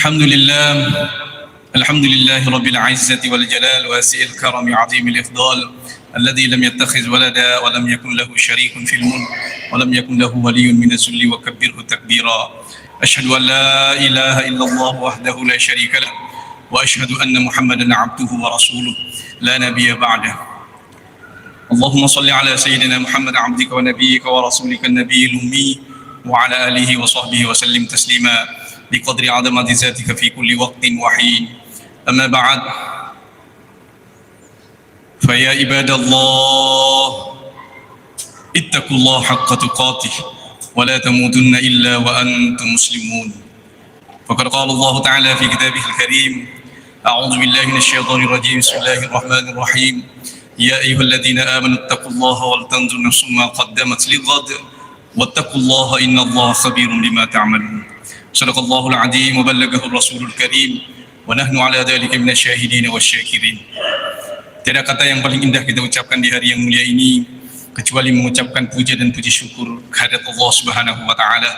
الحمد لله الحمد لله رب العزة والجلال واسع الكرم عظيم الإفضال الذي لم يتخذ ولدا ولم يكن له شريك في الملك ولم يكن له ولي من الذل وكبره تكبيرا أشهد أن لا إله إلا الله وحده لا شريك له وأشهد أن محمدا عبده ورسوله لا نبي بعده اللهم صل على سيدنا محمد عبدك ونبيك ورسولك النبي الأمي وعلى آله وصحبه وسلم تسليما بقدر عظمة ذاتك في كل وقت وحين أما بعد فيا عباد الله اتقوا الله حق تقاته ولا تموتن إلا وأنتم مسلمون فقد قال الله تعالى في كتابه الكريم أعوذ بالله من الشيطان الرجيم بسم الله الرحمن الرحيم يا أيها الذين آمنوا اتقوا الله ولتنظر نفس ما قدمت لغد واتقوا الله إن الله خبير بما تعملون صدق الله العظيم وبلغه الرسول الكريم ونحن على ذلك من الشاهدين والشاكرين. Tiada kata yang paling indah kita ucapkan di hari yang mulia ini kecuali mengucapkan puja dan puji syukur kehadirat Allah Subhanahu wa taala,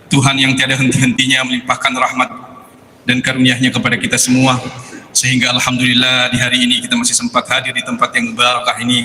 Tuhan yang tiada henti-hentinya melimpahkan rahmat dan karunia-Nya kepada kita semua, sehingga alhamdulillah di hari ini kita masih sempat hadir di tempat yang barakah ini.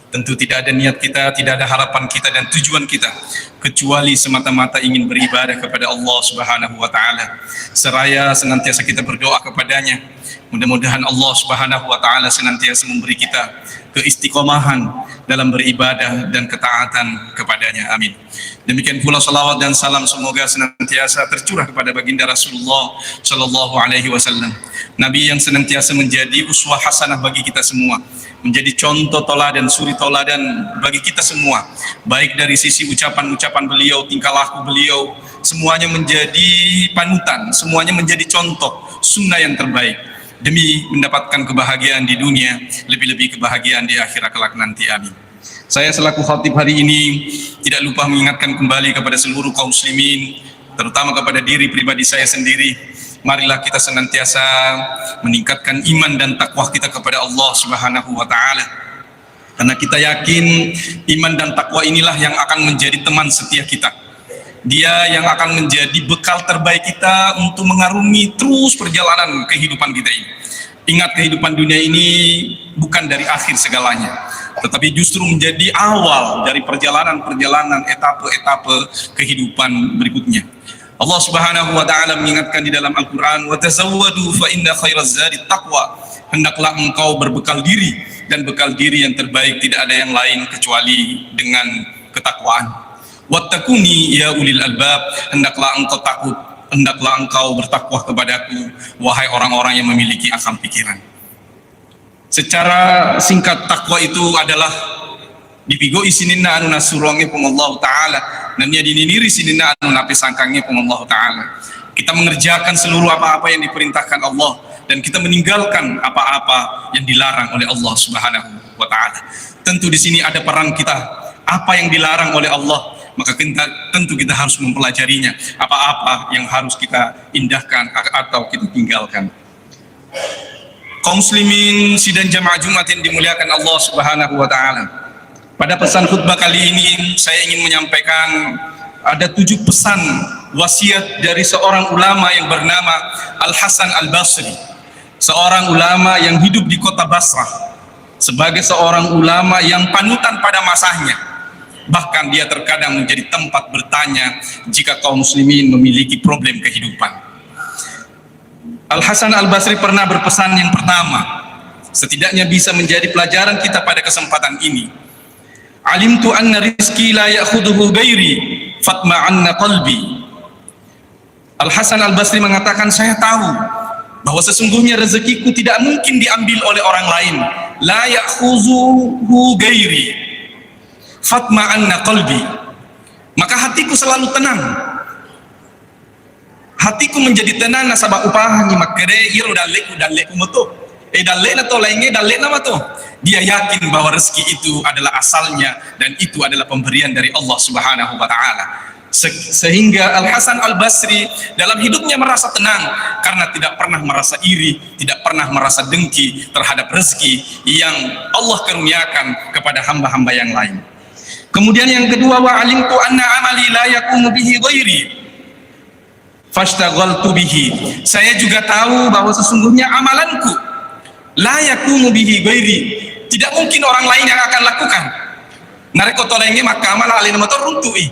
Tentu tidak ada niat kita, tidak ada harapan kita dan tujuan kita kecuali semata-mata ingin beribadah kepada Allah Subhanahu wa taala. Seraya senantiasa kita berdoa kepadanya. Mudah-mudahan Allah Subhanahu wa taala senantiasa memberi kita keistiqomahan dalam beribadah dan ketaatan kepadanya. Amin. Demikian pula salawat dan salam semoga senantiasa tercurah kepada baginda Rasulullah sallallahu alaihi wasallam, Nabi yang senantiasa menjadi uswah hasanah bagi kita semua, menjadi contoh toladan, suri toladan bagi kita semua, baik dari sisi ucapan-ucapan beliau, tingkah laku beliau, semuanya menjadi panutan, semuanya menjadi contoh sunnah yang terbaik demi mendapatkan kebahagiaan di dunia, lebih-lebih kebahagiaan di akhirat kelak nanti. Amin. Saya selaku khatib hari ini tidak lupa mengingatkan kembali kepada seluruh kaum muslimin, terutama kepada diri pribadi saya sendiri. Marilah kita senantiasa meningkatkan iman dan takwa kita kepada Allah Subhanahu wa taala. Karena kita yakin iman dan takwa inilah yang akan menjadi teman setia kita. Dia yang akan menjadi bekal terbaik kita untuk mengarungi terus perjalanan kehidupan kita ini. Ingat, kehidupan dunia ini bukan dari akhir segalanya, tetapi justru menjadi awal dari perjalanan-perjalanan etape-etape kehidupan berikutnya. Allah Subhanahu wa taala mengingatkan di dalam Al-Qur'an, "Wa tazawwadu fa inna khairaz zadi taqwa." Hendaklah engkau berbekal diri, dan bekal diri yang terbaik tidak ada yang lain kecuali dengan ketakwaan. Wattaquni ya ulil albab, hendaklah engkau takut, hendaklah engkau bertakwa kepadaku wahai orang-orang yang memiliki akal pikiran. Secara singkat, takwa itu adalah dipigo isinina anu nasuronge pun Allah taala, dan dia dininiri sinina anu napi sangkange pun Allah taala. Kita mengerjakan seluruh apa-apa yang diperintahkan Allah dan kita meninggalkan apa-apa yang dilarang oleh Allah Subhanahu wa taala. Tentu di sini ada peran kita. Apa yang dilarang oleh Allah, maka tentu kita harus mempelajarinya. Apa-apa yang harus kita indahkan atau kita tinggalkan. Kaum muslimin sidang jamaah Jumat yang dimuliakan Allah Subhanahu wa taala. Pada pesan khutbah kali ini saya ingin menyampaikan ada 7 pesan wasiat dari seorang ulama yang bernama Al-Hasan Al-Basri, seorang ulama yang hidup di kota Basrah, sebagai seorang ulama yang panutan pada masanya. Bahkan dia terkadang menjadi tempat bertanya jika kaum muslimin memiliki problem kehidupan. Al-Hasan Al-Basri pernah berpesan yang pertama, setidaknya bisa menjadi pelajaran kita pada kesempatan ini. Alimtu anna rizki la ya'khuduhu ghairi fatma'anna qalbi. Al-Hasan Al-Basri mengatakan, saya tahu bahwa sesungguhnya rezekiku tidak mungkin diambil oleh orang lain. La ya'khuduhu ghairi fatma'anna qalbi. Maka hatiku selalu tenang. Hatiku menjadi tenang nasabah upah ni makere iro dalek moto. Dalek na to lainnya dalek nama to. Dia yakin bahwa rezeki itu adalah asalnya dan itu adalah pemberian dari Allah Subhanahu wa taala. Sehingga Al-Hasan Al-Basri dalam hidupnya merasa tenang karena tidak pernah merasa iri, tidak pernah merasa dengki terhadap rezeki yang Allah karuniakan kepada hamba-hamba yang lain. Kemudian yang kedua, wa alimtu anna amali la yaqumu bihi ghairi Fashtaghaltu bihi. Saya juga tahu bahwa sesungguhnya amalanku la yakumu bihi ghairi. Tidak mungkin orang lain yang akan lakukan. Nareko tolenge maka amala alina motor runtui.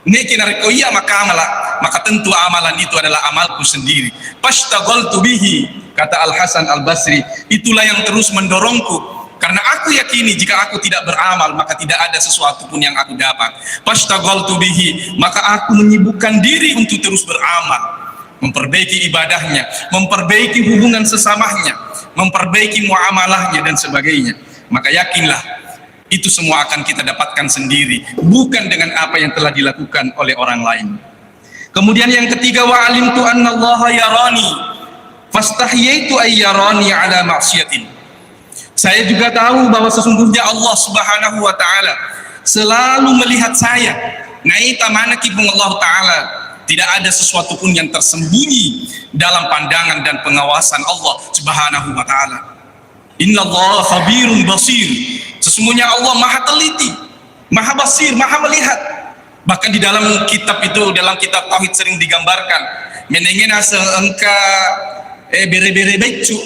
Neki nareko iya maka amala, maka tentu amalan itu adalah amalku sendiri. Fashtaghaltu bihi, kata Al Hasan Al Basri, itulah yang terus mendorongku. Karena aku yakini jika aku tidak beramal maka tidak ada sesuatu pun yang aku dapat. Fashtaghaltu bihi, maka aku menyibukkan diri untuk terus beramal, memperbaiki ibadahnya, memperbaiki hubungan sesamanya, memperbaiki muamalahnya dan sebagainya. Maka yakinlah itu semua akan kita dapatkan sendiri, bukan dengan apa yang telah dilakukan oleh orang lain. Kemudian yang ketiga, wa alimtu annallaha yarani fastahyaitu ay yarani ala ma'siyatin. Saya juga tahu bahwa sesungguhnya Allah Subhanahu wa taala selalu melihat saya. Naita manakibung Allah taala. Tidak ada sesuatu pun yang tersembunyi dalam pandangan dan pengawasan Allah Subhanahu wa taala. Innallaha khabirun basir. Sesungguhnya Allah Maha teliti, Maha basir, Maha melihat. Bahkan di dalam kitab itu, dalam kitab tauhid sering digambarkan menengena seengka bere-bere becu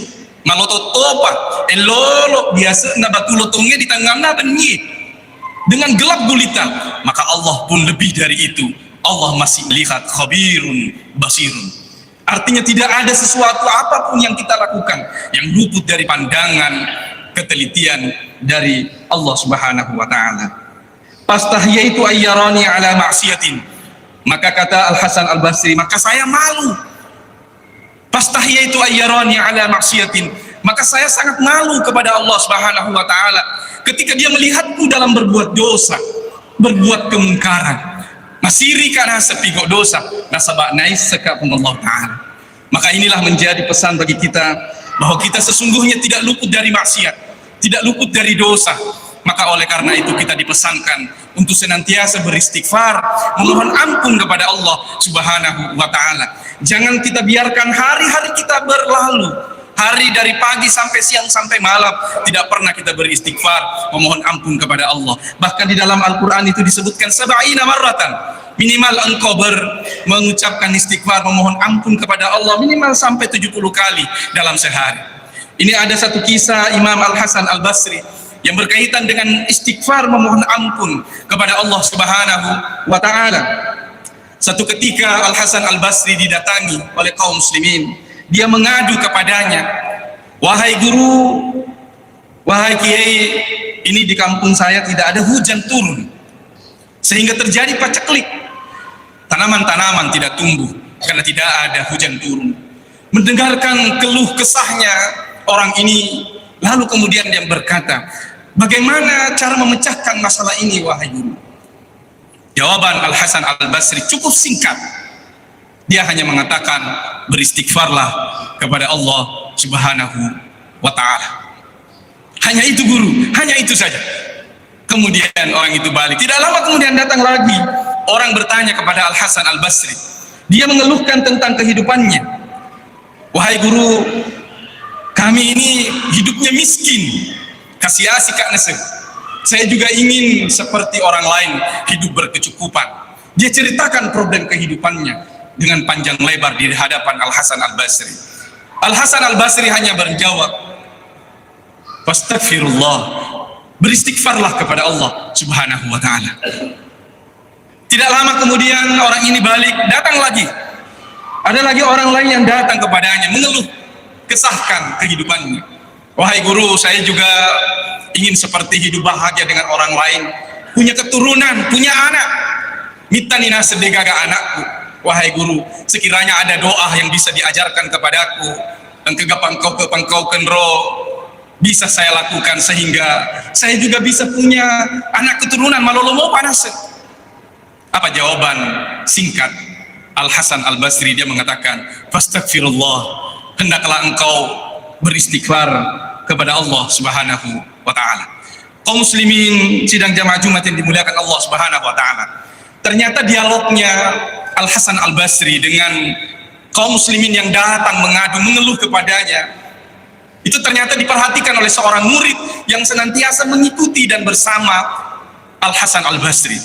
maloto topa elolo biasa na batu lotongnya di tangannya benyi dengan gelap gulita, maka Allah pun lebih dari itu. Allah masih melihat, khabirun basirun. Artinya tidak ada sesuatu apapun yang kita lakukan yang luput dari pandangan ketelitian dari Allah Subhanahu wa taala. Fastahyaitu ayyarani ala ma'siyatin, maka kata Al Hasan Al Basri, maka saya malu. Fastahyaitu ayyarani ala ma'siyatin, maka saya sangat malu kepada Allah Subhanahu wa taala ketika dia melihatku dalam berbuat dosa, berbuat kemungkaran. Masiri karena sepigok dosa nasabak nais sekapun Allah taala. Maka inilah menjadi pesan bagi kita bahwa kita sesungguhnya tidak luput dari maksiat, tidak luput dari dosa. Maka oleh karena itu kita dipesankan untuk senantiasa beristighfar, memohon ampun kepada Allah Subhanahu wa taala. Jangan kita biarkan hari-hari kita berlalu, hari dari pagi sampai siang sampai malam tidak pernah kita beristighfar, memohon ampun kepada Allah. Bahkan di dalam Al-Qur'an itu disebutkan 70 marratan. Minimal engkau mengucapkan istighfar, memohon ampun kepada Allah minimal sampai 70 kali dalam sehari. Ini ada satu kisah Imam Al Hasan Al Basri yang berkaitan dengan istighfar, memohon ampun kepada Allah Subhanahu wa taala. Satu ketika Al Hasan Al Basri didatangi oleh kaum muslimin. Dia mengadu kepadanya, "Wahai guru, wahai kiai, ini di kampung saya tidak ada hujan turun, sehingga terjadi paceklik. Tanaman-tanaman tidak tumbuh karena tidak ada hujan turun." Mendengarkan keluh kesahnya orang ini, lalu kemudian dia berkata, "Bagaimana cara memecahkan masalah ini, wahai guru?" Jawaban Al Hasan Al Basri cukup singkat. Dia hanya mengatakan, beristighfarlah kepada Allah Subhanahu wa taala. Hanya itu guru, hanya itu saja. Kemudian orang itu balik. Tidak lama kemudian datang lagi orang bertanya kepada Al Hasan Al Basri. Dia mengeluhkan tentang kehidupannya. "Wahai guru, kami ini hidupnya miskin. Kasih asik kak nese. Saya juga ingin seperti orang lain hidup berkecukupan." Dia ceritakan problem kehidupannya dengan panjang lebar di hadapan Al Hasan Al Basri. Al Hasan Al Basri hanya menjawab, "Fastaghfirullah." Beristighfarlah kepada Allah Subhanahu wa taala. Tidak lama kemudian orang ini balik, datang lagi. Ada lagi orang lain yang datang kepadanya mengeluh, kesahkan kehidupannya. "Wahai guru, saya juga ingin seperti hidup bahagia dengan orang lain, punya keturunan, punya anak. Mitanina sedegaga anakku. Wahai guru, sekiranya ada doa yang bisa diajarkan kepadaku, dan kegapangkau kenro bisa saya lakukan sehingga saya juga bisa punya anak keturunan malolomo panas." Apa jawaban singkat Al Hasan Al Basri? Dia mengatakan, "Fastaghfirullah." Hendaklah engkau beristighfar kepada Allah Subhanahu wa taala. Kaum muslimin sidang jamaah Jumat yang dimuliakan Allah Subhanahu wa taala. Ternyata dialognya Al Hasan Al Basri dengan kaum muslimin yang datang mengadu mengeluh kepadanya itu ternyata diperhatikan oleh seorang murid yang senantiasa mengikuti dan bersama Al Hasan Al Basri.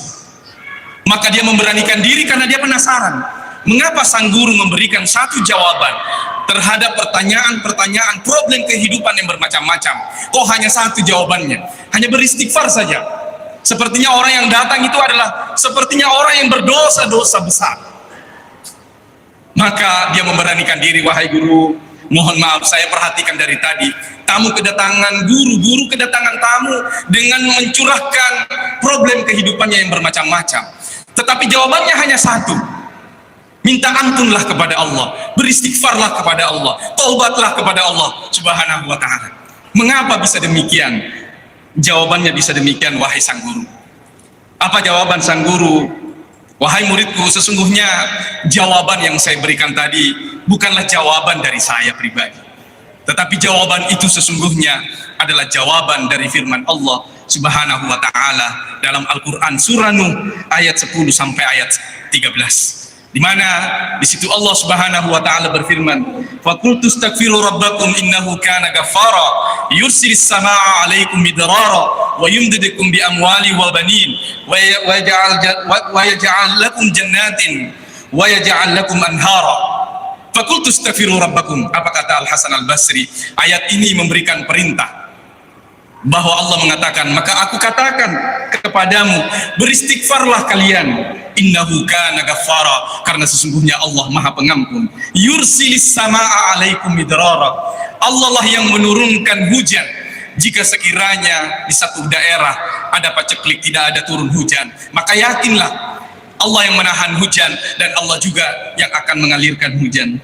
Maka dia memberanikan diri karena dia penasaran. Mengapa sang guru memberikan satu jawaban terhadap pertanyaan-pertanyaan problem kehidupan yang bermacam-macam? Kok hanya satu jawabannya? Hanya beristighfar saja. Sepertinya orang yang datang itu adalah sepertinya orang yang berdosa-dosa besar. Maka dia memberanikan diri, wahai guru, mohon maaf saya perhatikan dari tadi tamu kedatangan guru kedatangan tamu dengan mencurahkan problem kehidupannya yang bermacam-macam. Tetapi jawabannya hanya satu. Minta ampunlah kepada Allah, beristighfarlah kepada Allah, taubatlah kepada Allah Subhanahu wa ta'ala. Mengapa bisa demikian? Jawabannya bisa demikian, wahai sang guru. Apa jawaban sang guru? Wahai muridku, sesungguhnya jawaban yang saya berikan tadi bukanlah jawaban dari saya pribadi, tetapi jawaban itu sesungguhnya adalah jawaban dari firman Allah Subhanahu wa ta'ala dalam Al-Quran surah Nuh ayat 10 sampai ayat 13, di mana di situ Allah Subhanahu wa ta'ala berfirman, faqultu astaghfiru rabbakum innahu kana ghaffara yursilis samaa'a 'alaikum midrara wa yumdidukum bi amwali wa banin wa yaj'al lakum jannatin wa yaj'al lakum anhara. Faqultu astaghfiru rabbakum. Apa kata Al-Hasan Al-Basri? Ayat ini memberikan perintah bahwa Allah mengatakan, maka aku katakan kepadamu, beristighfarlah kalian, innahu kana ghaffara, karena sesungguhnya Allah Maha Pengampun. Yursilis samaa'a 'alaikum midrara. Allah lah yang menurunkan hujan jika sekiranya di satu daerah ada paceklik, tidak ada turun hujan, maka yakinlah Allah yang menahan hujan dan Allah juga yang akan mengalirkan hujan.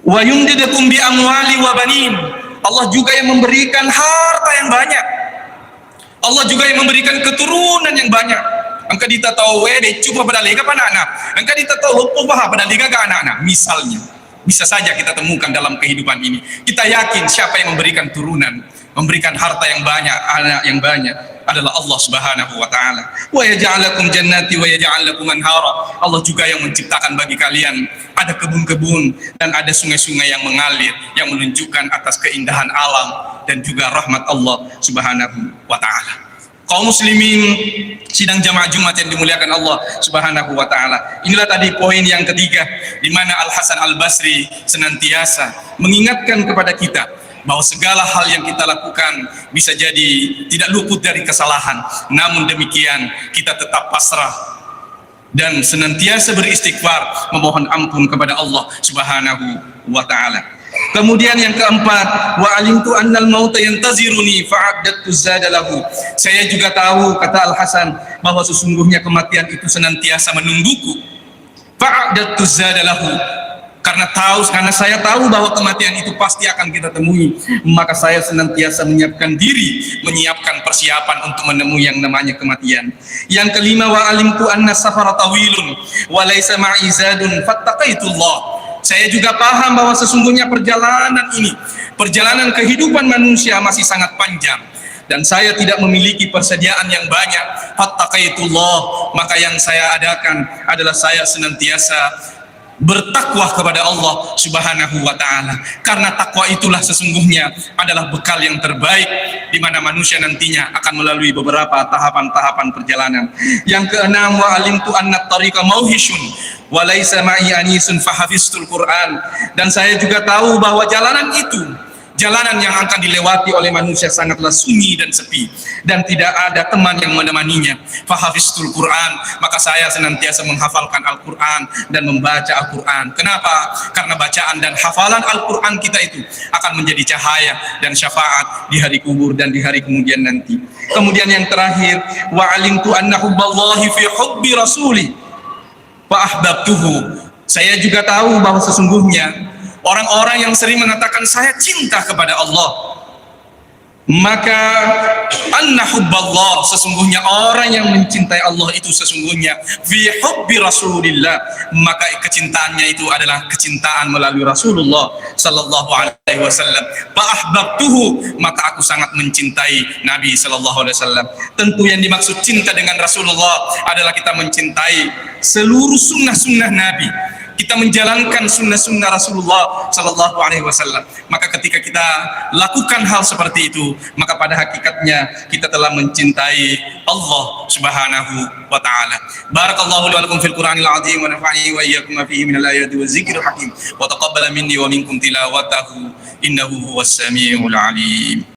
Wa yumdidukum bi amwali wa banin. Allah juga yang memberikan harta yang banyak. Allah juga yang memberikan keturunan yang banyak. Angka dita tahu wede cuba pada lega pada anak. Angka dita tahu lupa bah pada lega ke anak-anak. Misalnya, bisa saja kita temukan dalam kehidupan ini. Kita yakin siapa yang memberikan turunan, memberikan harta yang banyak, anak yang banyak adalah Allah Subhanahu wa ta'ala. Wa yaj'al lakum jannati wa yaj'al lakum anhara. Allah juga yang menciptakan bagi kalian ada kebun-kebun dan ada sungai-sungai yang mengalir, yang menunjukkan atas keindahan alam dan juga rahmat Allah Subhanahu wa ta'ala. Kaum muslimin sidang jamaah Jumat yang dimuliakan Allah Subhanahu wa ta'ala. Inilah tadi poin yang ketiga, di mana Al-Hasan Al-Basri senantiasa mengingatkan kepada kita bahwa segala hal yang kita lakukan bisa jadi tidak luput dari kesalahan. Namun demikian kita tetap pasrah dan senantiasa beristighfar, memohon ampun kepada Allah Subhanahu wa ta'ala. Kemudian yang keempat, wa alimtu annal mauta yantaziruni fa'addatu zadalahu. Saya juga tahu, kata Al-Hasan, bahwa sesungguhnya kematian itu senantiasa menungguku. Fa'addatu zadalahu. Karena saya tahu bahwa kematian itu pasti akan kita temui, maka saya senantiasa menyiapkan diri, menyiapkan persiapan untuk menemui yang namanya kematian. Yang kelima, wa alimtu anna safara tawilun wa laysa ma'i zadun fattaqaitullah. Saya juga paham bahwa sesungguhnya perjalanan kehidupan manusia masih sangat panjang dan saya tidak memiliki persediaan yang banyak. Fattaqaitullah, maka yang saya adakan adalah saya senantiasa bertakwa kepada Allah Subhanahu wa ta'ala, karena takwa itulah sesungguhnya adalah bekal yang terbaik di mana manusia nantinya akan melalui beberapa tahapan-tahapan perjalanan. Yang keenam, wa alimtu anna tariqa mauhishun wa laisa ma'i anisun fahafiztul Qur'an. Dan saya juga tahu bahwa jalanan yang akan dilewati oleh manusia sangatlah sunyi dan sepi dan tidak ada teman yang menemaninya. Fahafiztul Quran, maka saya senantiasa menghafalkan Al-Quran dan membaca Al-Quran. Kenapa? Karena bacaan dan hafalan Al-Quran kita itu akan menjadi cahaya dan syafaat di hari kubur dan di hari kemudian nanti. Kemudian yang terakhir, wa alimtu anna hubballahi fi hubbi rasuli fa ahbabtuhu. Saya juga tahu bahwa sesungguhnya orang-orang yang sering mengatakan saya cinta kepada Allah, maka anna hubballah, sesungguhnya orang yang mencintai Allah itu sesungguhnya fi hubbi Rasulillah, maka kecintaannya itu adalah kecintaan melalui Rasulullah sallallahu alaihi wasallam. Fa ahbabtuhu, maka aku sangat mencintai Nabi sallallahu alaihi wasallam. Tentu yang dimaksud cinta dengan Rasulullah adalah kita mencintai seluruh sunnah-sunnah Nabi, kita menjalankan sunnah-sunnah Rasulullah Sallallahu Alaihi Wasallam. Maka ketika kita lakukan hal seperti itu, maka pada hakikatnya kita telah mencintai Allah Subhanahu wa Ta'ala. Barakallahu li wa lakum fil Qur'anil azim wa nafa'ani wa iyyakum ma fihi minal ayati wa dzikril hakim wa taqabbala minni wa minkum tilawatahu innahu huwas samiul alim.